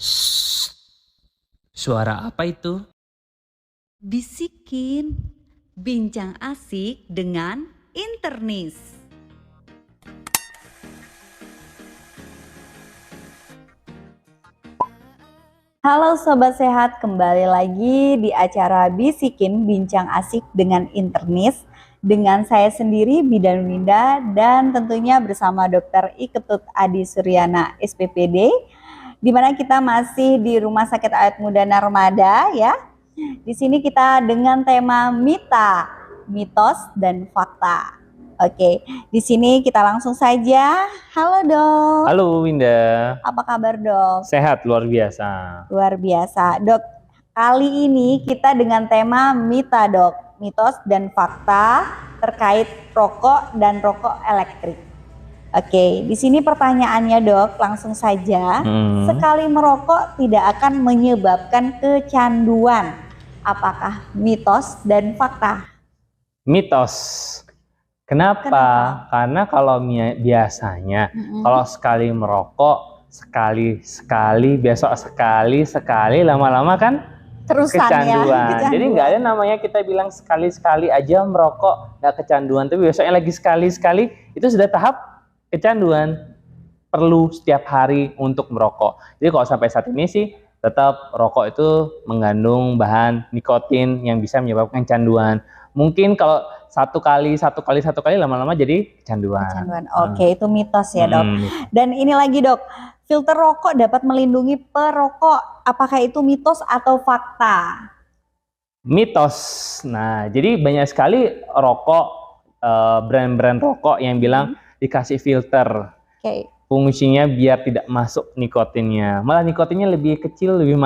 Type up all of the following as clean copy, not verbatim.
Shh, suara apa itu? Bisikin, bincang asik dengan internis. Halo Sobat Sehat, kembali lagi di acara Bisikin, bincang asik dengan internis. Dengan saya sendiri, Bidan Winda, dan tentunya bersama Dr. Iketut Adi Suryana, SPPD, di mana kita masih di Rumah Sakit Awet Muda Narmada ya. Di sini kita dengan tema mitos dan fakta. Oke, di sini kita langsung saja. Halo Dok. Halo Winda, Apa kabar Dok? sehat luar biasa. Luar biasa. Dok, kali ini kita dengan tema Dok. Mitos dan fakta terkait rokok dan rokok elektrik. Oke, di sini pertanyaannya Dok, langsung saja. Sekali merokok tidak akan menyebabkan kecanduan. Apakah mitos dan fakta? Mitos. Kenapa? Karena kalau biasanya kalau sekali merokok, sekali, besok sekali, lama-lama kan Terusan kecanduan. ya. Jadi nggak ada namanya kita bilang sekali-sekali aja merokok nggak kecanduan, tapi besoknya lagi sekali-sekali itu sudah tahap kecanduan. Perlu setiap hari untuk merokok. Jadi kalau sampai saat ini sih tetap rokok itu mengandung bahan nikotin yang bisa menyebabkan kecanduan. Mungkin kalau satu kali lama-lama jadi kecanduan. Oke, itu mitos ya Dok. Dan ini lagi Dok, filter rokok dapat melindungi perokok. Apakah itu mitos atau fakta? Mitos. Nah, jadi banyak sekali rokok, brand-brand rokok yang bilang dikasih filter. Fungsinya biar tidak masuk nikotinnya. Malah nikotinnya lebih kecil, lebih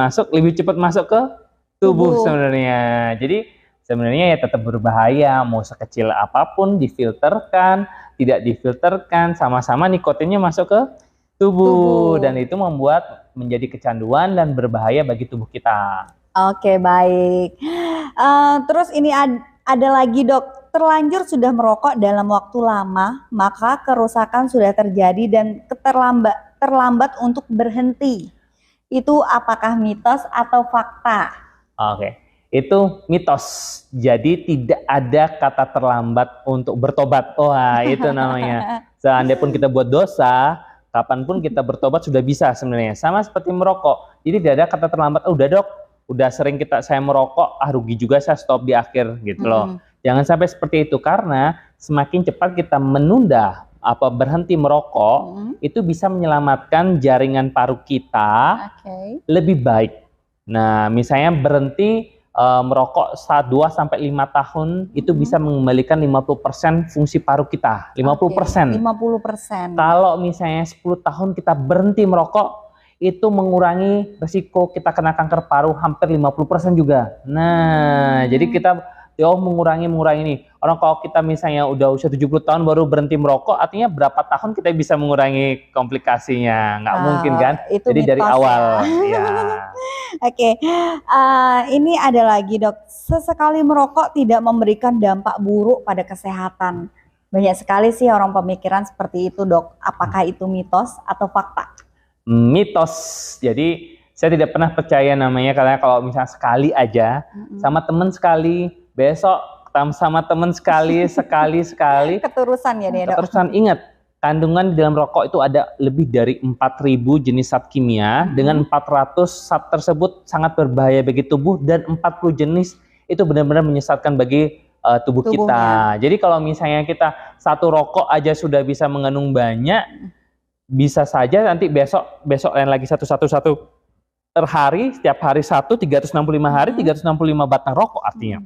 cepat masuk ke tubuh sebenarnya. Jadi sebenarnya ya tetap berbahaya, mau sekecil apapun difilterkan, tidak difilterkan, sama-sama nikotinnya masuk ke tubuh. Dan itu membuat menjadi kecanduan dan berbahaya bagi tubuh kita. Oke, baik. Terus ini ada lagi Dok, terlanjur sudah merokok dalam waktu lama, maka kerusakan sudah terjadi dan terlambat untuk berhenti. Itu apakah mitos atau fakta? Oke. Itu mitos. Jadi tidak ada kata terlambat untuk bertobat. Wah, itu namanya. Seandainya pun kita buat dosa, kapanpun kita bertobat sudah bisa sebenarnya. Sama seperti merokok. Jadi tidak ada kata terlambat. Udah Dok, udah sering saya merokok, rugi juga saya stop di akhir gitu loh. Jangan sampai seperti itu, karena semakin cepat kita menunda berhenti merokok, itu bisa menyelamatkan jaringan paru kita lebih baik. Nah, misalnya berhenti merokok 2-5 tahun itu bisa mengembalikan 50% fungsi paru kita. 50%. 50%. Kalau misalnya 10 tahun kita berhenti merokok, itu mengurangi resiko kita kena kanker paru hampir 50% juga. Nah, jadi kita mengurangi nih. Orang kalau kita misalnya udah usia 70 tahun baru berhenti merokok, artinya berapa tahun kita bisa mengurangi komplikasinya? Nggak mungkin kan? Jadi dari awal. Ya. Oke, ini ada lagi Dok, sesekali merokok tidak memberikan dampak buruk pada kesehatan. Banyak sekali sih orang pemikiran seperti itu Dok. Apakah itu mitos atau fakta? Mitos. Jadi saya tidak pernah percaya namanya, karena kalau misalnya sekali aja sama teman sekali, besok sama teman sekali keterusan ya Dok. Keterusan. Ingat, kandungan di dalam rokok itu ada lebih dari 4.000 jenis zat kimia, dengan 400 zat tersebut sangat berbahaya bagi tubuh, dan 40 jenis itu benar-benar menyesatkan bagi tubuh kita. Jadi kalau misalnya kita satu rokok aja sudah bisa mengandung banyak, bisa saja nanti besok lain lagi satu per hari, setiap hari 365 hari, 365 batang rokok artinya.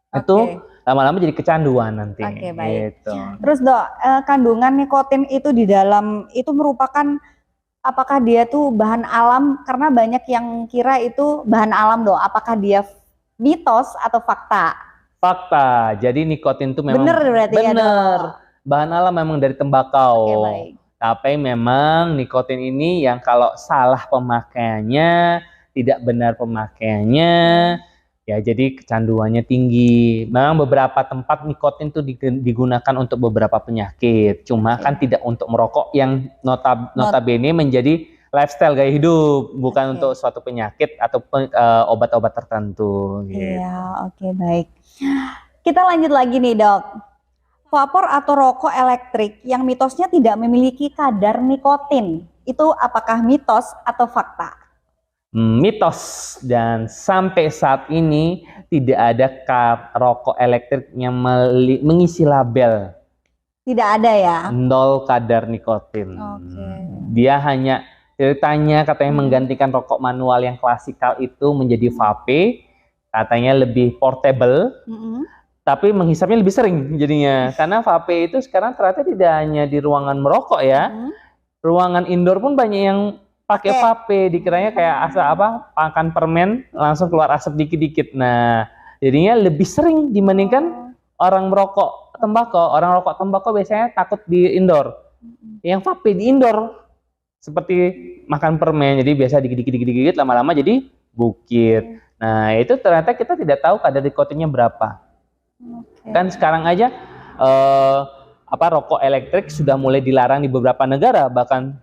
Itu lama-lama jadi kecanduan nanti. Oke, baik. Gitu. Terus Dok, kandungan nikotin itu di dalam itu merupakan, apakah dia tuh bahan alam? Karena banyak yang kira itu bahan alam Dok. Apakah dia mitos atau fakta? Fakta. Jadi nikotin itu memang bener berarti ya Dok. Bahan alam memang dari tembakau. Oke, baik. Tapi memang nikotin ini yang kalau salah pemakaiannya, tidak benar pemakaiannya, ya jadi kecanduannya tinggi. Memang beberapa tempat nikotin itu digunakan untuk beberapa penyakit, cuma kan tidak untuk merokok yang notabene menjadi lifestyle gaya hidup, bukan Oke. untuk suatu penyakit atau obat-obat tertentu gitu. Iya, oke, baik. Kita lanjut lagi nih, Dok. Vapor atau rokok elektrik yang mitosnya tidak memiliki kadar nikotin, itu apakah mitos atau fakta? Mitos, dan sampai saat ini tidak ada rokok elektrik yang mengisi label Tidak ada ya? 0 kadar nikotin. Oke. Dia hanya ceritanya katanya menggantikan rokok manual yang klasikal itu menjadi vape, katanya lebih portable, tapi menghisapnya lebih sering jadinya. Karena vape itu sekarang ternyata tidak hanya di ruangan merokok ya, ruangan indoor pun banyak yang pakai vape, dikiranya kayak asap makan permen langsung keluar asap dikit-dikit. Nah, jadinya lebih sering dibandingkan orang merokok tembakau. Orang rokok tembakau biasanya takut di indoor. Yang vape di indoor seperti makan permen, jadi biasa dikit-dikit lama-lama jadi bukit. Nah, itu ternyata kita tidak tahu kadar nikotinnya berapa. Kan sekarang aja rokok elektrik sudah mulai dilarang di beberapa negara, bahkan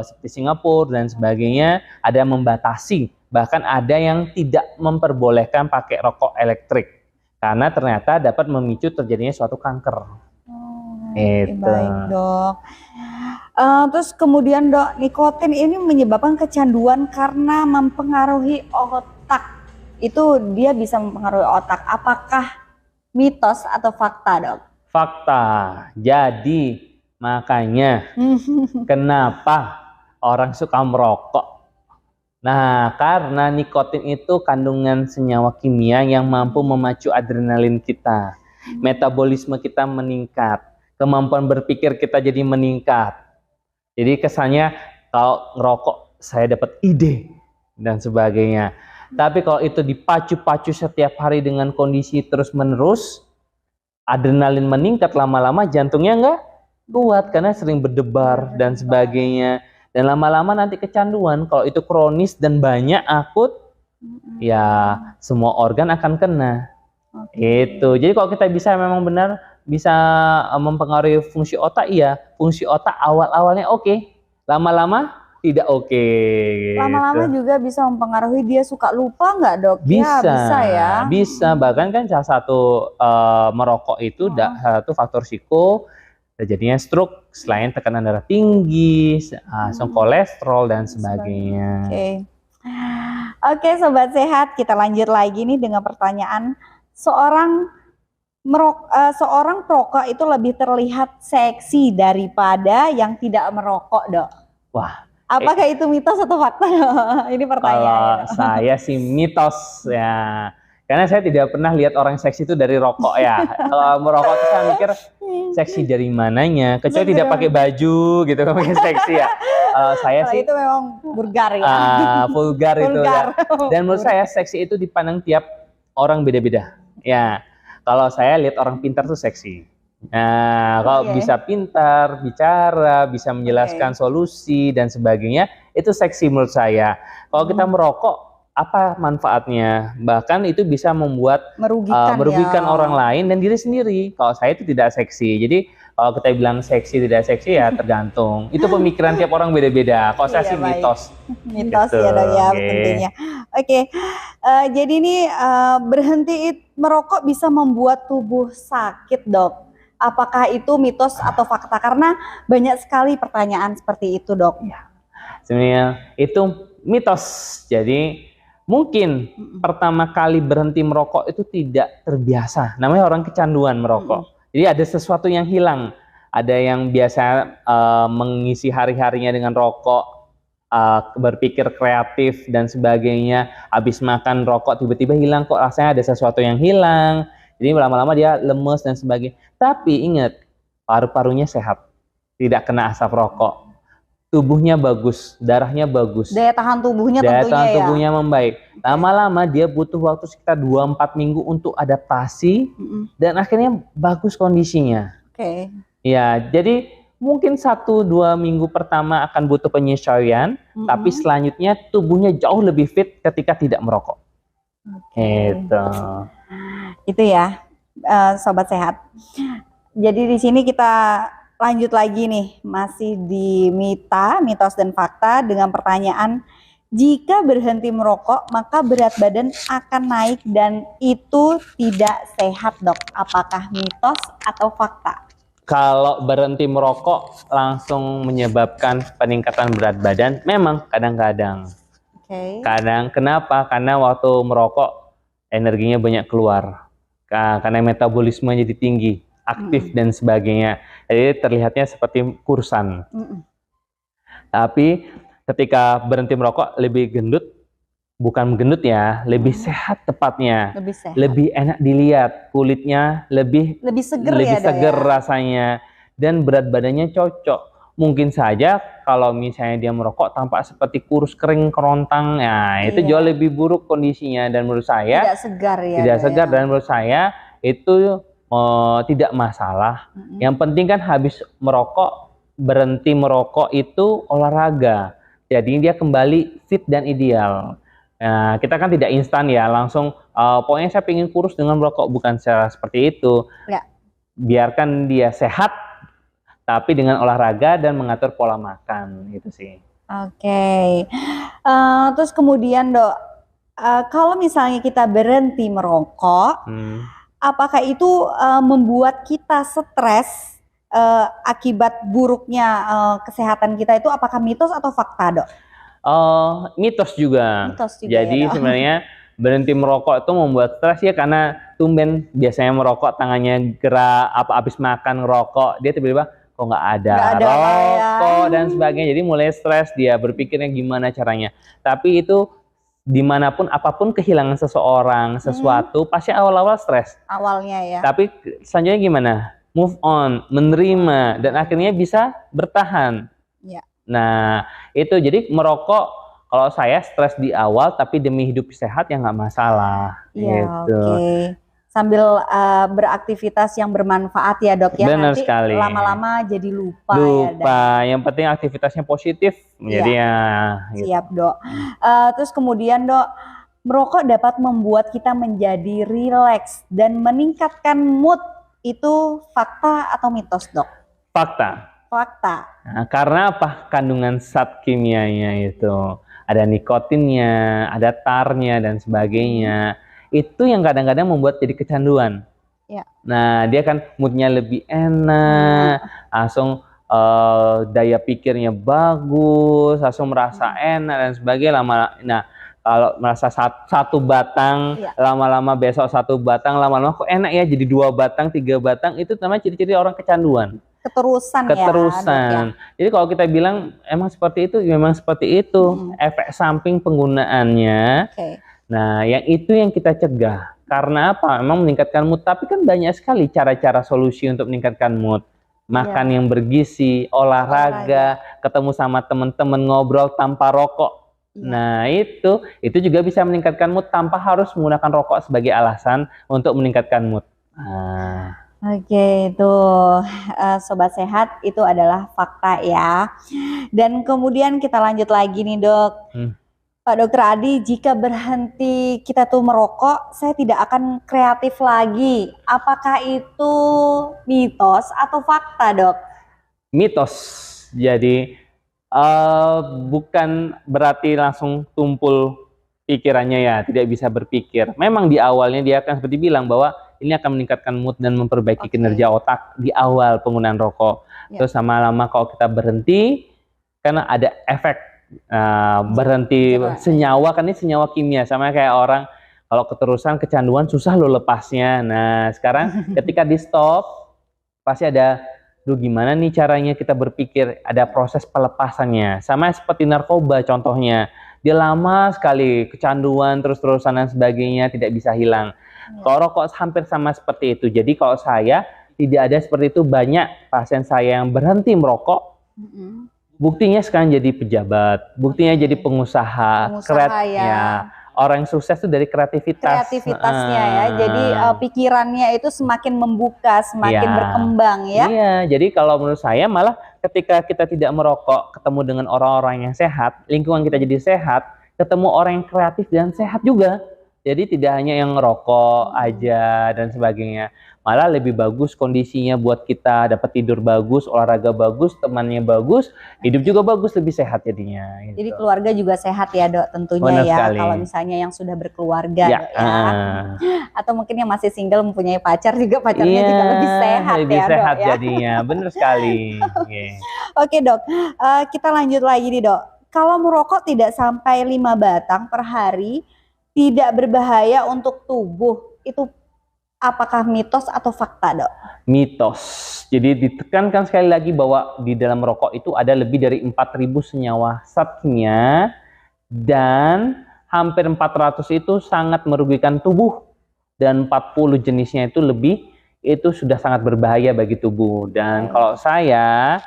seperti Singapura dan sebagainya ada yang membatasi, bahkan ada yang tidak memperbolehkan pakai rokok elektrik karena ternyata dapat memicu terjadinya suatu kanker. Baik, Dok. Terus kemudian, Dok, nikotin ini menyebabkan kecanduan karena mempengaruhi otak. Itu dia bisa mempengaruhi otak. Apakah mitos atau fakta, Dok? Fakta. Jadi makanya kenapa orang suka merokok? Nah, karena nikotin itu kandungan senyawa kimia yang mampu memacu adrenalin kita. Metabolisme kita meningkat. Kemampuan berpikir kita jadi meningkat. Jadi kesannya kalau ngerokok saya dapat ide dan sebagainya. Tapi kalau itu dipacu-pacu setiap hari dengan kondisi terus-menerus, adrenalin meningkat, lama-lama jantungnya nggak kuat karena sering berdebar dan sebagainya. Dan lama-lama nanti kecanduan. Kalau itu kronis dan banyak akut, ya semua organ akan kena. Itu. Jadi kalau kita bisa memang benar bisa mempengaruhi fungsi otak, iya. Fungsi otak awal-awalnya oke, lama-lama tidak oke. Lama-lama juga bisa mempengaruhi dia suka lupa nggak, Dok? Bisa, ya, bisa ya. Bisa. Bahkan kan salah satu merokok itu satu faktor risiko jadinya stroke, selain tekanan darah tinggi, asam kolesterol dan sebagainya. Oke, Sobat Sehat, kita lanjut lagi nih dengan pertanyaan, seorang perokok itu lebih terlihat seksi daripada yang tidak merokok, Dok. Wah, apakah itu mitos atau fakta? Ini pertanyaannya. Kalau saya sih mitos ya. Karena saya tidak pernah lihat orang seksi itu dari rokok ya. Kalau merokok itu saya mikir seksi dari mananya, kecuali tidak pakai baju gitu kan pakai seksi ya. Saya sih itu memang vulgar ya. Vulgar itu ya. Dan menurut saya seksi itu dipandang tiap orang beda-beda. Ya. Kalau saya lihat orang pintar tuh seksi. Nah, kalau bisa pintar, bicara, bisa menjelaskan solusi dan sebagainya, itu seksi menurut saya. Kalau kita merokok, apa manfaatnya? Bahkan itu bisa membuat merugikan orang lain dan diri sendiri. Kalau saya itu tidak seksi. Jadi kalau kita bilang seksi tidak seksi ya tergantung. Itu pemikiran tiap orang beda-beda. Kalau saya sih mitos. Mitos gitu. Ya, Dok ya, tentunya. Oke. Jadi ini berhenti merokok bisa membuat tubuh sakit, Dok. Apakah itu mitos atau fakta? Karena banyak sekali pertanyaan seperti itu, Dok. Ya. Sebenarnya itu mitos. Jadi mungkin pertama kali berhenti merokok itu tidak terbiasa. Namanya orang kecanduan merokok. Jadi ada sesuatu yang hilang. Ada yang biasa mengisi hari-harinya dengan rokok, berpikir kreatif dan sebagainya. Habis makan rokok tiba-tiba hilang, kok rasanya ada sesuatu yang hilang. Jadi lama-lama dia lemes dan sebagainya. Tapi ingat, paru-parunya sehat. Tidak kena asap rokok. Tubuhnya bagus, darahnya bagus. Daya tahan tubuhnya tentunya membaik. Lama-lama dia butuh waktu sekitar 2-4 minggu untuk adaptasi dan akhirnya bagus kondisinya. Ya, jadi mungkin 1-2 minggu pertama akan butuh penyesuaian, tapi selanjutnya tubuhnya jauh lebih fit ketika tidak merokok. Itu ya, Sobat Sehat. Jadi di sini kita lanjut lagi nih, masih di mitos dan fakta dengan pertanyaan, jika berhenti merokok maka berat badan akan naik dan itu tidak sehat, Dok. Apakah mitos atau fakta? Kalau berhenti merokok langsung menyebabkan peningkatan berat badan, memang kadang-kadang. Kadang kenapa? Karena waktu merokok energinya banyak keluar. Karena metabolisme jadi tinggi, aktif dan sebagainya. Jadi terlihatnya seperti kurusan. Tapi ketika berhenti merokok lebih gendut, bukan gendut ya, lebih sehat tepatnya. Lebih sehat. Lebih enak dilihat, kulitnya lebih seger seger rasanya dan berat badannya cocok. Mungkin saja kalau misalnya dia merokok tampak seperti kurus kering kerontang, ya itu jauh lebih buruk kondisinya dan menurut saya tidak segar ya. Tidak segar dan menurut saya itu tidak masalah. Yang penting kan habis merokok, berhenti merokok itu olahraga. Jadi dia kembali fit dan ideal. Nah, kita kan tidak instan ya, langsung pokoknya saya ingin kurus dengan merokok, bukan seperti itu. Biarkan dia sehat, tapi dengan olahraga dan mengatur pola makan, gitu sih. Oke. Terus kemudian Dok, kalau misalnya kita berhenti merokok, apakah itu membuat kita stres akibat buruknya kesehatan kita itu, apakah mitos atau fakta, Dok? Mitos juga. Jadi ya, sebenarnya berhenti merokok itu membuat stres ya, karena tumben biasanya merokok tangannya gerak, habis makan ngerokok, dia tiba-tiba kok nggak ada rokok dan sebagainya. Jadi mulai stres, dia berpikirnya gimana caranya. Tapi itu dimanapun apapun kehilangan seseorang, sesuatu pasti awal-awal stres. Awalnya ya. Tapi selanjutnya gimana? Move on, menerima dan akhirnya bisa bertahan. Nah itu jadi merokok, kalau saya stres di awal tapi demi hidup sehat ya nggak masalah. Gitu. Sambil beraktivitas yang bermanfaat ya Dok ya. Benar nanti sekali. Lama-lama jadi lupa ya. Yang penting aktivitasnya positif. Jadi ya. Siap Dok. Terus kemudian Dok, merokok dapat membuat kita menjadi rileks dan meningkatkan mood. Itu fakta atau mitos Dok? Fakta. Nah, karena apa? Kandungan zat kimianya itu ada nikotinnya, ada tarnya dan sebagainya. Itu yang kadang-kadang membuat jadi kecanduan. Nah, dia kan moodnya lebih enak, langsung daya pikirnya bagus, langsung merasa enak dan sebagainya. Nah, kalau merasa satu batang, lama-lama besok satu batang, lama-lama kok enak ya jadi 2 batang, 3 batang, itu namanya ciri-ciri orang kecanduan. Keterusan. Ya. Jadi kalau kita bilang emang seperti itu, memang seperti itu. Efek samping penggunaannya. Nah, yang itu yang kita cegah. Karena apa? Memang meningkatkan mood. Tapi kan banyak sekali cara-cara solusi untuk meningkatkan mood. Makan yang bergizi, olahraga, ketemu sama teman-teman, ngobrol tanpa rokok. Nah, itu juga bisa meningkatkan mood tanpa harus menggunakan rokok sebagai alasan untuk meningkatkan mood. Oke, itu Sobat Sehat, itu adalah fakta ya. Dan kemudian kita lanjut lagi nih Dok. Pak Dokter Adi, jika berhenti kita tuh merokok, saya tidak akan kreatif lagi. Apakah itu mitos atau fakta Dok? Mitos. Jadi bukan berarti langsung tumpul pikirannya ya, tidak bisa berpikir. Memang di awalnya dia akan seperti bilang bahwa ini akan meningkatkan mood dan memperbaiki kinerja otak di awal penggunaan rokok. Terus lama-lama kalau kita berhenti, karena ada efek berhenti senyawa, kan ini senyawa kimia, sama kayak orang kalau keterusan kecanduan susah lo lepasnya. Nah sekarang ketika di stop pasti ada, gimana nih caranya kita berpikir, ada proses pelepasannya. Sama seperti narkoba contohnya, dia lama sekali kecanduan terus-terusan dan sebagainya, tidak bisa hilang. Kalau rokok hampir sama seperti itu. Jadi kalau saya tidak ada seperti itu. Banyak pasien saya yang berhenti merokok, buktinya sekarang jadi pejabat, buktinya jadi pengusaha, orang yang sukses itu dari kreativitasnya ya. Jadi pikirannya itu semakin membuka, semakin berkembang ya. Iya, jadi kalau menurut saya malah ketika kita tidak merokok, ketemu dengan orang-orang yang sehat, lingkungan kita jadi sehat, ketemu orang yang kreatif dan sehat juga. Jadi tidak hanya yang ngerokok aja dan sebagainya. malah lebih bagus kondisinya buat kita, dapat tidur bagus, olahraga bagus, temannya bagus, hidup juga bagus, lebih sehat jadinya. Jadi Gitu. keluarga juga sehat ya Dok tentunya Benar ya, sekali. kalau misalnya yang sudah berkeluarga Ya, Dok ya. Atau mungkin yang masih single mempunyai pacar juga, pacarnya iya, juga lebih sehat lebih ya sehat Dok ya. jadinya, bener sekali. Iya. Oke Dok, kita lanjut lagi nih Dok. Kalau merokok tidak sampai 5 batang per hari, tidak berbahaya untuk tubuh, itu apakah mitos atau fakta Dok? Mitos. Jadi ditekankan sekali lagi bahwa di dalam rokok itu ada lebih dari 4.000 senyawa zat kimia dan hampir 400 itu sangat merugikan tubuh dan 40 jenisnya itu sudah sangat berbahaya bagi tubuh. Dan kalau saya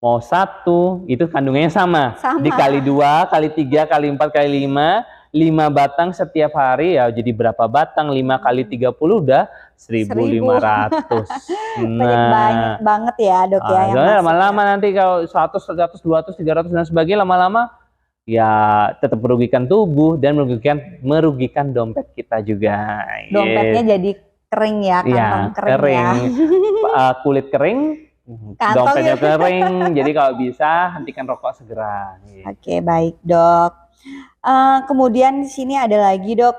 mau satu itu kandungannya sama. Dikali 2, kali 3, kali 4, kali 5, 5 batang setiap hari ya jadi berapa batang? 5 kali 30 udah 1.500. Banyak banget ya Dok ya. Lama-lama nanti kalau 100, 100, 200, 300 dan sebagainya lama-lama ya tetap merugikan tubuh dan merugikan dompet kita juga. Dompetnya jadi kering ya, kantong kering ya. Kulit kering, dompetnya kering, jadi kalau bisa hentikan rokok segera. Oke, baik Dok. Kemudian di sini ada lagi Dok,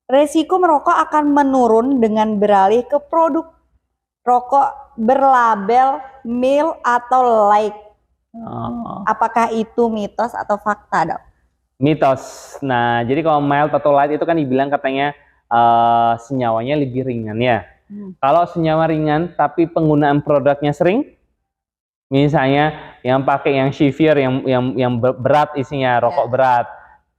resiko merokok akan menurun dengan beralih ke produk rokok berlabel mild atau light. Apakah itu mitos atau fakta Dok? Mitos. Nah, jadi kalau mild atau light itu kan dibilang katanya senyawanya lebih ringan ya. Kalau senyawa ringan tapi penggunaan produknya sering, misalnya yang pakai yang severe, yang berat isinya, rokok berat,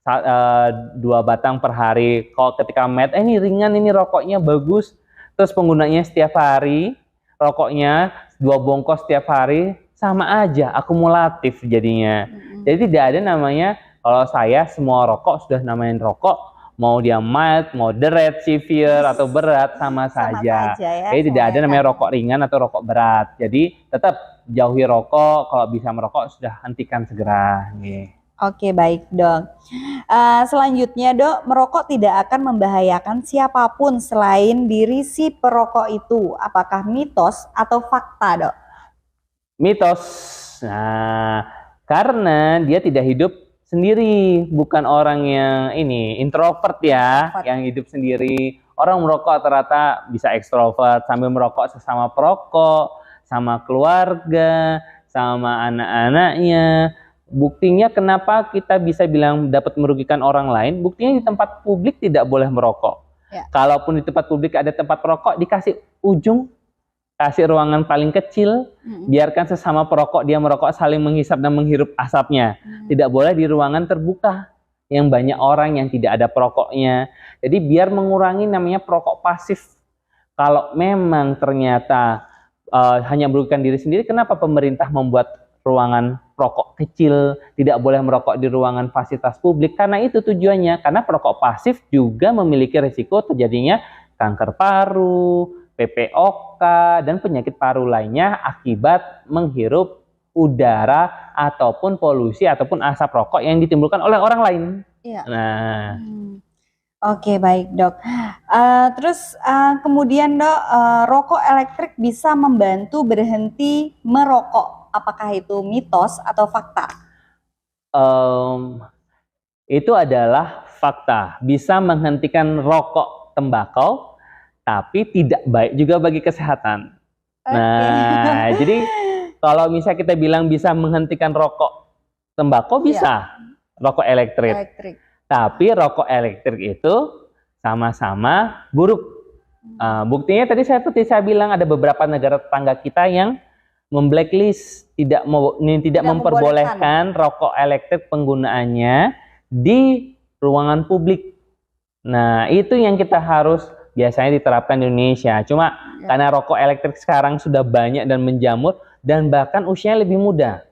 2 batang per hari. Kalau ketika mild, ini ringan, ini rokoknya bagus, terus penggunanya setiap hari, rokoknya 2 bongkos setiap hari, sama aja, akumulatif jadinya. Jadi tidak ada namanya, kalau saya semua rokok sudah namain rokok, mau dia mild, moderate, severe, atau berat, sama saja. Ya, jadi tidak ada namanya rokok ringan atau rokok berat. Jadi tetap jauhi rokok, kalau bisa merokok sudah hentikan segera. Oke, baik Dok. Selanjutnya Dok, merokok tidak akan membahayakan siapapun selain diri si perokok itu. Apakah mitos atau fakta Dok? Mitos. Nah, karena dia tidak hidup sendiri, bukan orang yang introvert ya, yang hidup sendiri. Orang merokok rata-rata bisa ekstrovert sambil merokok sesama perokok, sama keluarga, sama anak-anaknya. Buktinya kenapa kita bisa bilang dapat merugikan orang lain? Buktinya di tempat publik tidak boleh merokok. Kalaupun di tempat publik ada tempat perokok, dikasih ujung, kasih ruangan paling kecil, biarkan sesama perokok dia merokok saling menghisap dan menghirup asapnya. Tidak boleh di ruangan terbuka yang banyak orang yang tidak ada perokoknya. Jadi biar mengurangi namanya perokok pasif. Kalau memang ternyata hanya merugikan diri sendiri, kenapa pemerintah membuat ruangan perokok kecil, tidak boleh merokok di ruangan fasilitas publik? Karena itu tujuannya, karena perokok pasif juga memiliki risiko terjadinya kanker paru, PPOK, dan penyakit paru lainnya akibat menghirup udara ataupun polusi ataupun asap rokok yang ditimbulkan oleh orang lain. Nah, oke, baik Dok. Terus kemudian Dok, rokok elektrik bisa membantu berhenti merokok. Apakah itu mitos atau fakta? Itu adalah fakta. Bisa menghentikan rokok tembakau, tapi tidak baik juga bagi kesehatan. Nah, jadi kalau misalnya kita bilang bisa menghentikan rokok tembakau, bisa rokok elektrik. Tapi rokok elektrik itu sama-sama buruk. Buktinya tadi seperti saya bilang ada beberapa negara tetangga kita yang memblacklist, tidak memperbolehkan rokok elektrik penggunaannya di ruangan publik. Nah, itu yang kita harus biasanya diterapkan di Indonesia. Cuma karena rokok elektrik sekarang sudah banyak dan menjamur dan bahkan usianya lebih muda.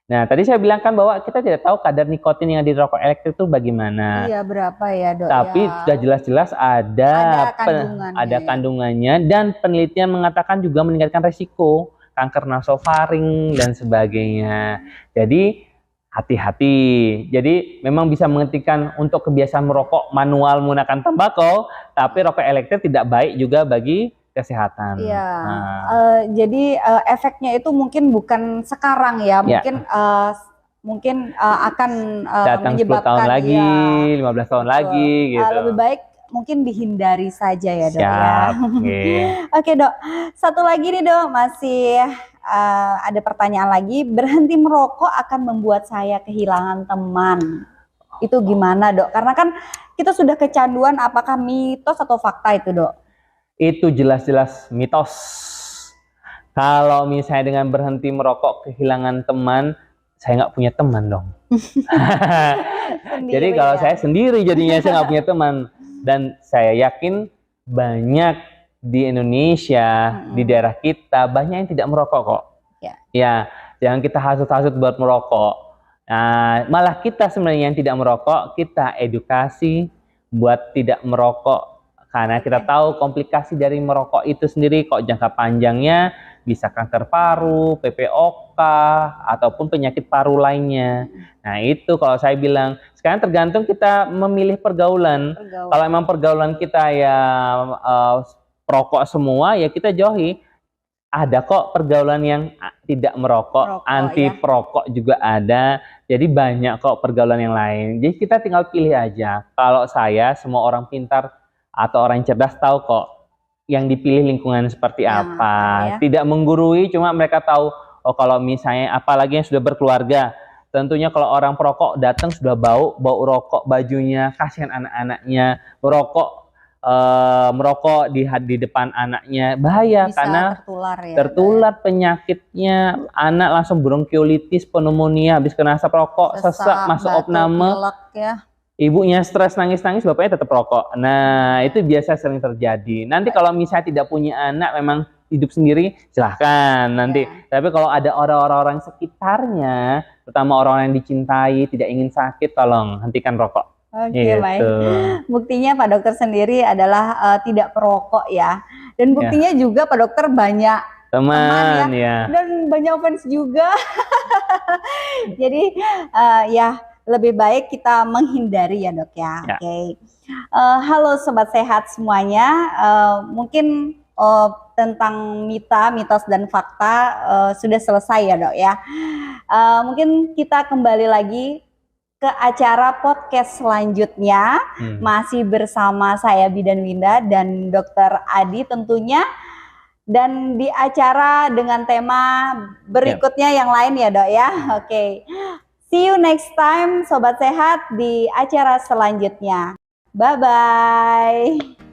Nah, tadi saya bilang kan bahwa kita tidak tahu kadar nikotin yang ada di rokok elektrik itu bagaimana. Iya, berapa ya Dok? Tapi sudah jelas-jelas ada kandungannya dan penelitian mengatakan juga meningkatkan resiko kanker nasofaring dan sebagainya. Jadi hati-hati. Jadi memang bisa menghentikan untuk kebiasaan merokok manual menggunakan tembakau, tapi rokok elektrik tidak baik juga bagi kesehatan. Iya. Nah, Jadi efeknya itu mungkin bukan sekarang ya, ya, mungkin akan datang 10 tahun menyebabkan lagi, ya 15 tahun betul. lagi gitu. Lebih baik mungkin dihindari saja ya dok ya. Siap. Oke. Oke dok, satu lagi nih dok, masih ada pertanyaan lagi. Berhenti merokok akan membuat saya kehilangan teman. Itu gimana dok? Karena kan kita sudah kecanduan, apakah mitos atau fakta itu dok? Itu jelas-jelas mitos. Kalau misalnya dengan berhenti merokok kehilangan teman, saya nggak punya teman dong. Jadi Sendiri kalau ya? saya sendiri jadinya saya nggak punya teman. Dan saya yakin banyak di Indonesia, di daerah kita, banyak yang tidak merokok kok. Ya. Ya, jangan kita hasut-hasut buat merokok. Nah, malah kita sebenarnya yang tidak merokok, kita edukasi buat tidak merokok. Karena kita tahu komplikasi dari merokok itu sendiri kok jangka panjangnya bisa kanker paru, PPOK, ataupun penyakit paru lainnya. Nah itu kalau saya bilang, sekarang tergantung kita memilih pergaulan. Kalau memang pergaulan kita ya perokok semua, ya kita jauhi. Ada kok pergaulan yang tidak merokok, anti perokok juga ada. Jadi banyak kok pergaulan yang lain. Jadi kita tinggal pilih aja. Kalau saya, semua orang pintar atau orang cerdas tahu kok yang dipilih lingkungan seperti apa. Tidak menggurui, cuma mereka tahu, oh kalau misalnya apalagi yang sudah berkeluarga, tentunya kalau orang perokok datang sudah bau rokok bajunya, kasihan anak-anaknya, merokok di depan anaknya bahaya. Bisa karena tertular penyakitnya, anak langsung bronkiolitis, pneumonia, habis kena asap rokok, sesak, masuk opname. Ibunya stres nangis-nangis, bapaknya tetap rokok. Nah, itu biasa sering terjadi. Nanti kalau misalnya tidak punya anak, memang hidup sendiri, silahkan nanti. Tapi kalau ada orang-orang sekitarnya, terutama orang yang dicintai, tidak ingin sakit, tolong hentikan rokok. Oke, baik. Buktinya Pak Dokter sendiri adalah tidak perokok ya. Dan buktinya juga Pak Dokter banyak teman ya. Dan banyak fans juga. Jadi ya lebih baik kita menghindari ya dok ya. Oke. Halo sobat sehat semuanya. Mungkin tentang mitos dan fakta sudah selesai ya dok ya. Mungkin kita kembali lagi ke acara podcast selanjutnya. Masih bersama saya Bidan Winda dan Dokter Adi tentunya. Dan di acara dengan tema berikutnya yang lain ya dok ya. Oke. See you next time Sobat Sehat di acara selanjutnya. Bye-bye.